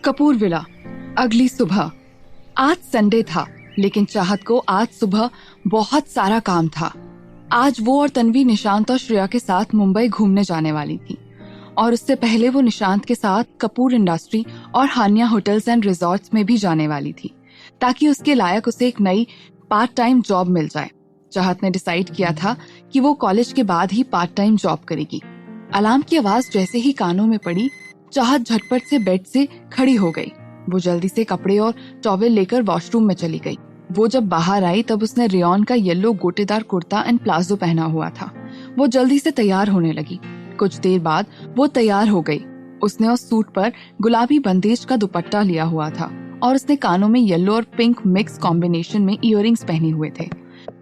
Kapoor villa. अगली सुबह। आज संडे था, लेकिन चाहत को आज सुबह बहुत सारा काम था। आज वो और तन्वी निशांत और श्रेया के साथ मुंबई घूमने जाने वाली थी, और उससे पहले वो निशांत के साथ कपूर इंडस्ट्री और हानिया होटल्स एंड रिजॉर्ट्स में भी जाने वाली थी, ताकि उसके लायक उसे एक नई पार्ट टाइम जॉब मिल जाए। चाहत ने डिसाइड किया था कि वो कॉलेज के बाद ही पार्ट टाइम जॉब करेगी। अलार्म की आवाज जैसे ही कानों में पड़ी, चाहत झटपट से बेड से खड़ी हो गई। वो जल्दी से कपड़े और टॉवेल लेकर वॉशरूम में चली गई। वो जब बाहर आई तब उसने रेयॉन का येलो गोटेदार कुर्ता एंड प्लाजो पहना हुआ था। वो जल्दी से तैयार होने लगी। कुछ देर बाद वो तैयार हो गई। उसने उस सूट पर गुलाबी बंदेज का दुपट्टा लिया हुआ था और उसने कानों में येलो और पिंक मिक्स कॉम्बिनेशन में इयररिंग्स पहने हुए थे।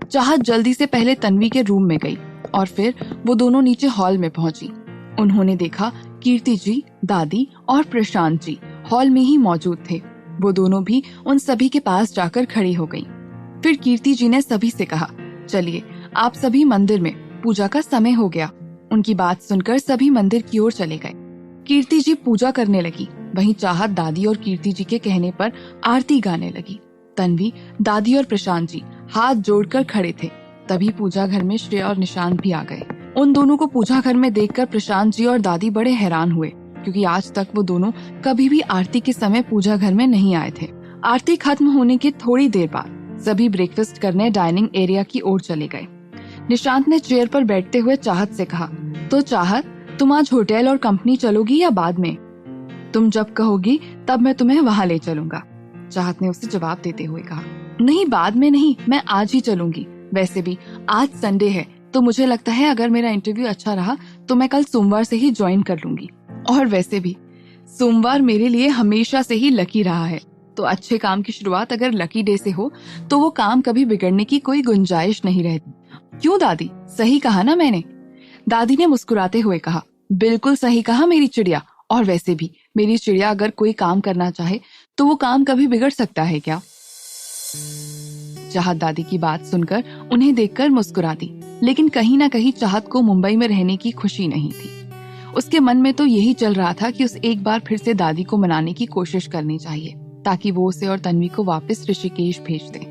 चाहत जल्दी से पहले तन्वी के रूम में गई और फिर वो दोनों नीचे हॉल में पहुंची। उन्होंने देखा कीर्ति जी, दादी और प्रशांत जी हॉल में ही मौजूद थे। वो दोनों भी उन सभी के पास जाकर खड़ी हो गईं। फिर कीर्ति जी ने सभी से कहा, चलिए आप सभी मंदिर में, पूजा का समय हो गया। उनकी बात सुनकर सभी मंदिर की ओर चले गए। कीर्ति जी पूजा करने लगी, वहीं चाहत दादी और कीर्ति जी के कहने पर आरती गाने लगी। तन्वी, दादी और प्रशांत जी हाथ जोड़कर खड़े थे। तभी पूजा घर में श्रेया और निशांत भी आ गए। उन दोनों को पूजा घर में देखकर प्रशांत जी और दादी बड़े हैरान हुए, क्योंकि आज तक वो दोनों कभी भी आरती के समय पूजा घर में नहीं आए थे। आरती खत्म होने के थोड़ी देर बाद सभी ब्रेकफास्ट करने डाइनिंग एरिया की ओर चले गए। निशांत ने चेयर पर बैठते हुए चाहत से कहा, तो चाहत, तुम आज होटल और कंपनी चलोगी या बाद में? तुम जब कहोगी तब मैं तुम्हें वहाँ ले चलूंगा। चाहत ने उसे जवाब देते हुए कहा, नहीं बाद में नहीं, मैं आज ही चलूंगी। वैसे भी आज संडे है, तो मुझे लगता है अगर मेरा इंटरव्यू अच्छा रहा तो मैं कल सोमवार से ही ज्वाइन कर लूंगी। और वैसे भी सोमवार मेरे लिए हमेशा से ही लकी रहा है, तो अच्छे काम की शुरुआत अगर लकी डे से हो तो वो काम कभी बिगड़ने की कोई गुंजाइश नहीं रहती। क्यों दादी, सही कहा ना मैंने? दादी ने मुस्कुराते हुए कहा, बिल्कुल सही कहा मेरी चिड़िया। और वैसे भी मेरी चिड़िया अगर कोई काम करना चाहे तो वो काम कभी बिगड़ सकता है क्या? चाहत दादी की बात सुनकर उन्हें देखकर मुस्कुरा दी, लेकिन कहीं ना कहीं चाहत को मुंबई में रहने की खुशी नहीं थी। उसके मन में तो यही चल रहा था कि उसे एक बार फिर से दादी को मनाने की कोशिश करनी चाहिए, ताकि वो उसे और तन्वी को वापस ऋषिकेश भेज दे।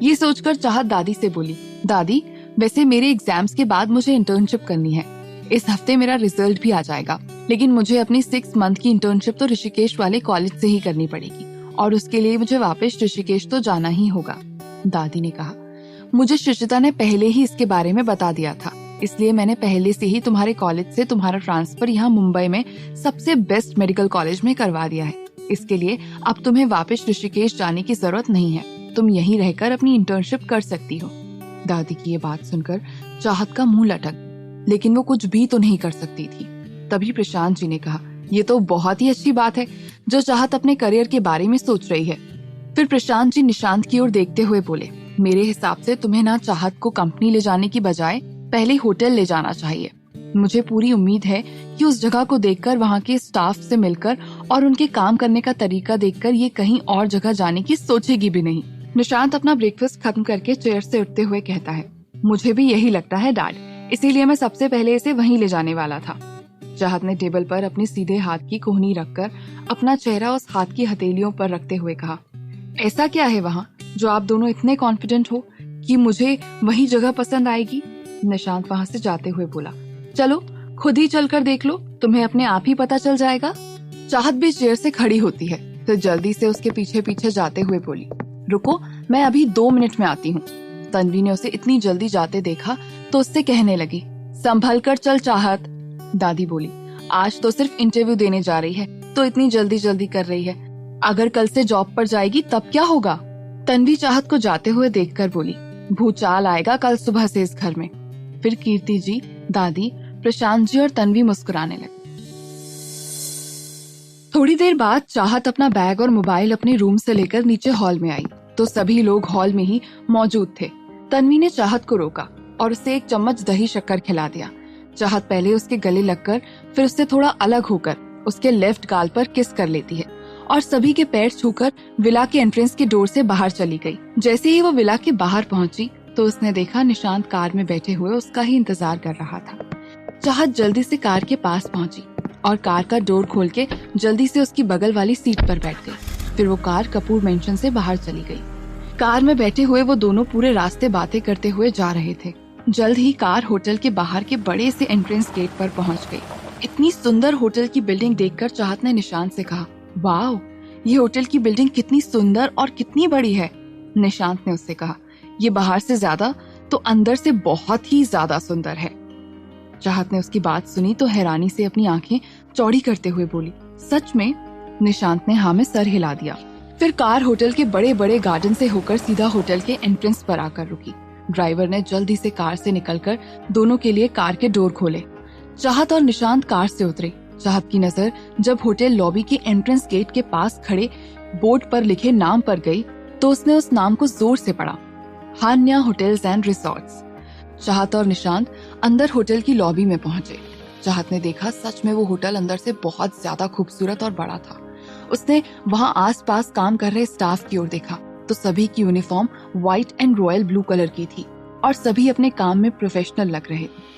ये सोचकर चाहत दादी से बोली, दादी, वैसे मेरे एग्जाम्स के बाद मुझे इंटर्नशिप करनी है। इस हफ्ते मेरा रिजल्ट भी आ जाएगा, लेकिन मुझे अपनी 6 मंथ की इंटर्नशिप तो ऋषिकेश वाले कॉलेज से ही करनी पड़ेगी, और उसके लिए मुझे वापस ऋषिकेश तो जाना ही होगा। दादी ने कहा, मुझे शुचिता ने पहले ही इसके बारे में बता दिया था, इसलिए मैंने पहले से ही तुम्हारे कॉलेज से तुम्हारा ट्रांसफर यहाँ मुंबई में सबसे बेस्ट मेडिकल कॉलेज में करवा दिया है। इसके लिए अब तुम्हें वापस ऋषिकेश जाने की जरूरत नहीं है, तुम यहीं रहकर अपनी इंटर्नशिप कर सकती हो। दादी की ये बात सुनकर चाहत का मुंह लटक, लेकिन वो कुछ भी तो नहीं कर सकती थी। तभी प्रशांत जी ने कहा, ये तो बहुत ही अच्छी बात है जो चाहत अपने करियर के बारे में सोच रही है। फिर प्रशांत जी निशांत की ओर देखते हुए बोले, मेरे हिसाब से तुम्हें ना चाहत को कंपनी ले जाने की बजाय पहले होटल ले जाना चाहिए। मुझे पूरी उम्मीद है कि उस जगह को देखकर, वहाँ के स्टाफ से मिलकर और उनके काम करने का तरीका देखकर ये कहीं और जगह जाने की सोचेगी भी नहीं। निशांत अपना ब्रेकफास्ट खत्म करके चेयर से उठते हुए कहता है, मुझे भी यही लगता है डैड, इसीलिए मैं सबसे पहले इसे वहीं ले जाने वाला था। चाहत ने टेबल पर अपनी सीधे हाथ की कोहनी रखकर अपना चेहरा उस हाथ की हथेलियों पर रखते हुए कहा, ऐसा क्या है वहाँ जो आप दोनों इतने कॉन्फिडेंट हो कि मुझे वही जगह पसंद आएगी? निशांत वहाँ से जाते हुए बोला, चलो खुद ही चलकर देख लो, तुम्हें अपने आप ही पता चल जाएगा। चाहत भी चेयर से खड़ी होती है, फिर जल्दी से उसके पीछे पीछे जाते हुए बोली, रुको, मैं अभी 2 मिनट में आती हूँ। तन्वी ने उसे इतनी जल्दी जाते देखा तो उससे कहने लगी, संभल कर चल चाहत। दादी बोली, आज तो सिर्फ इंटरव्यू देने जा रही है, तो इतनी जल्दी जल्दी कर रही है, अगर कल से जॉब पर जाएगी तब क्या होगा? तन्वी चाहत को जाते हुए देखकर बोली, भूचाल आएगा कल सुबह से इस घर में। फिर कीर्ति जी, दादी, प्रशांत जी और तन्वी मुस्कुराने लगे। थोड़ी देर बाद चाहत अपना बैग और मोबाइल अपने रूम से लेकर नीचे हॉल में आई, तो सभी लोग हॉल में ही मौजूद थे। तन्वी ने चाहत को रोका और उसे एक चम्मच दही शक्कर खिला दिया। चाहत पहले उसके गले लगकर, फिर उससे थोड़ा अलग होकर उसके लेफ्ट गाल पर किस कर लेती है और सभी के पैर छूकर विला के एंट्रेंस के डोर से बाहर चली गई। जैसे ही वो विला के बाहर पहुंची तो उसने देखा निशांत कार में बैठे हुए उसका ही इंतजार कर रहा था। चाहत जल्दी से कार के पास पहुंची और कार का डोर खोल के जल्दी से उसकी बगल वाली सीट पर बैठ गई। फिर वो कार कपूर मेंशन से बाहर चली गई। कार में बैठे हुए वो दोनों पूरे रास्ते बातें करते हुए जा रहे थे। जल्द ही कार होटल के बाहर के बड़े से एंट्रेंस गेट पर पहुंच गई। इतनी सुंदर होटल की बिल्डिंग देखकर चाहत ने निशांत से कहा, वाओ, ये होटल की बिल्डिंग कितनी सुंदर और कितनी बड़ी है। निशांत ने उससे कहा, ये बाहर से ज्यादा तो अंदर से बहुत ही ज्यादा सुंदर है। चाहत ने उसकी बात सुनी तो हैरानी से अपनी आंखें चौड़ी करते हुए बोली, सच में? निशांत ने हाँ में सर हिला दिया। फिर कार होटल के बड़े बड़े गार्डन से होकर सीधा होटल के एंट्रेंस पर आकर रुकी। ड्राइवर ने जल्दी से कार से निकलकर दोनों के लिए कार के डोर खोले। चाहत और निशांत कार से उतरे। चाहत की नजर जब होटल लॉबी के एंट्रेंस गेट के पास खड़े बोर्ड पर लिखे नाम पर गई तो उसने उस नाम को जोर से पढ़ा, हान्या होटल्स एंड रिसोर्ट्स। चाहत और निशांत अंदर होटल की लॉबी में पहुंचे। चाहत ने देखा सच में वो होटल अंदर से बहुत ज्यादा खूबसूरत और बड़ा था। उसने वहां आसपास काम कर रहे स्टाफ की ओर देखा तो सभी की uniform white and royal blue colour की थी और सभी अपने काम में प्रोफेशनल लग रहे थे।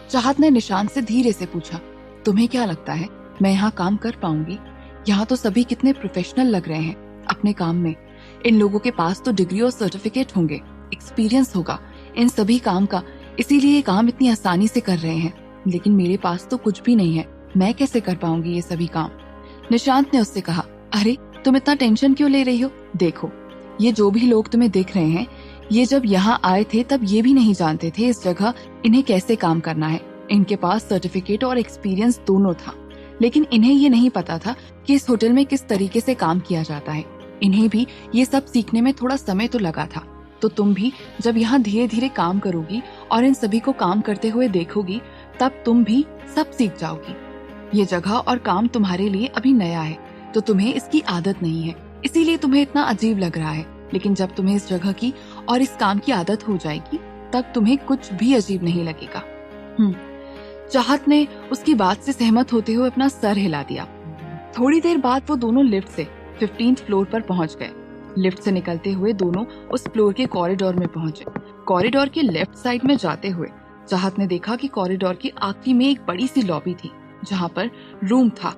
चाहत ने निशांत से धीरे से पूछा, तुम्हें क्या लगता है मैं यहाँ काम कर पाऊंगी? यहाँ तो सभी कितने प्रोफेशनल लग रहे हैं अपने काम में। इन लोगों के पास तो डिग्री और सर्टिफिकेट होंगे, एक्सपीरियंस होगा इन सभी काम का, इसीलिए ये काम इतनी आसानी से कर रहे हैं। लेकिन मेरे पास तो कुछ भी नहीं है, मैं कैसे कर पाऊंगी ये सभी काम? निशांत ने उससे कहा, अरे तुम इतना टेंशन क्यों ले रही हो? देखो, ये जो भी लोग तुम्हें देख रहे हैं, ये जब यहाँ आए थे तब ये भी नहीं जानते थे इस जगह इन्हें कैसे काम करना है। इनके पास सर्टिफिकेट और एक्सपीरियंस दोनों था, लेकिन इन्हें ये नहीं पता था कि इस होटल में किस तरीके से काम किया जाता है। इन्हें भी ये सब सीखने में थोड़ा समय तो लगा था। तो तुम भी जब यहाँ धीरे धीरे काम करोगी और इन सभी को काम करते हुए देखोगी, तब तुम भी सब सीख जाओगी। ये जगह और काम तुम्हारे लिए अभी नया है, तो तुम्हें इसकी आदत नहीं है, इसीलिए तुम्हें इतना अजीब लग रहा है। लेकिन जब तुम्हें इस जगह की और इस काम की आदत हो जाएगी, तब तुम्हें कुछ भी अजीब नहीं लगेगा। चाहत ने उसकी बात से सहमत होते हुए अपना सर हिला दिया। थोड़ी देर बाद वो दोनों लिफ्ट से 15th फ्लोर पर पहुंच गए। लिफ्ट से निकलते हुए दोनों उस फ्लोर के कॉरिडोर में पहुंचे। कॉरिडोर के लेफ्ट साइड में जाते हुए चाहत ने देखा कि कॉरिडोर के आखिरी में एक बड़ी सी लॉबी थी जहां पर रूम था।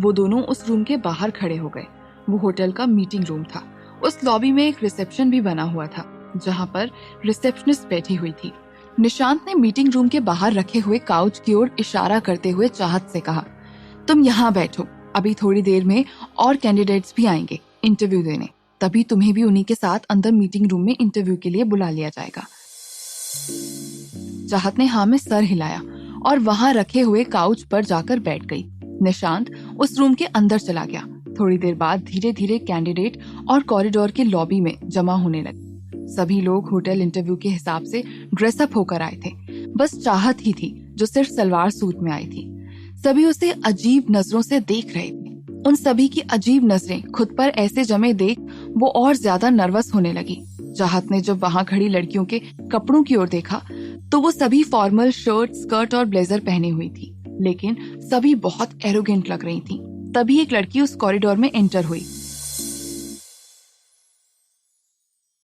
वो दोनों उस रूम के बाहर खड़े हो गए। वो होटल का मीटिंग रूम था। उस लॉबी में एक रिसेप्शन भी बना हुआ था जहां पर रिसेप्शनिस्ट बैठी हुई थी। निशांत ने मीटिंग रूम के बाहर रखे हुए काउच की ओर इशारा करते हुए चाहत से कहा, तुम यहाँ बैठो, अभी थोड़ी देर में और कैंडिडेट्स भी आएंगे इंटरव्यू देने, तभी तुम्हें भी उन्हीं के साथ अंदर मीटिंग रूम में इंटरव्यू के लिए बुला लिया जाएगा। चाहत ने हाँ में सर हिलाया और वहां रखे हुए काउच पर जाकर बैठ गई। निशांत उस रूम के अंदर चला गया। थोड़ी देर बाद धीरे धीरे कैंडिडेट और कॉरिडोर के लॉबी में जमा होने लगे। सभी लोग होटल इंटरव्यू के हिसाब से ड्रेसअप होकर आए थे। बस चाहत ही थी जो सिर्फ सलवार सूट में आई थी। सभी उसे अजीब नजरों से देख रहे थे। उन सभी की अजीब नजरें खुद पर ऐसे जमे देख वो और ज्यादा नर्वस होने लगी। चाहत ने जब वहां खड़ी लड़कियों के कपड़ों की ओर देखा तो वो सभी फॉर्मल शर्ट, स्कर्ट और ब्लेजर पहनी हुई थी, लेकिन सभी बहुत एरोगेंट लग रही थी। तभी एक लड़की उस कॉरिडोर में एंटर हुई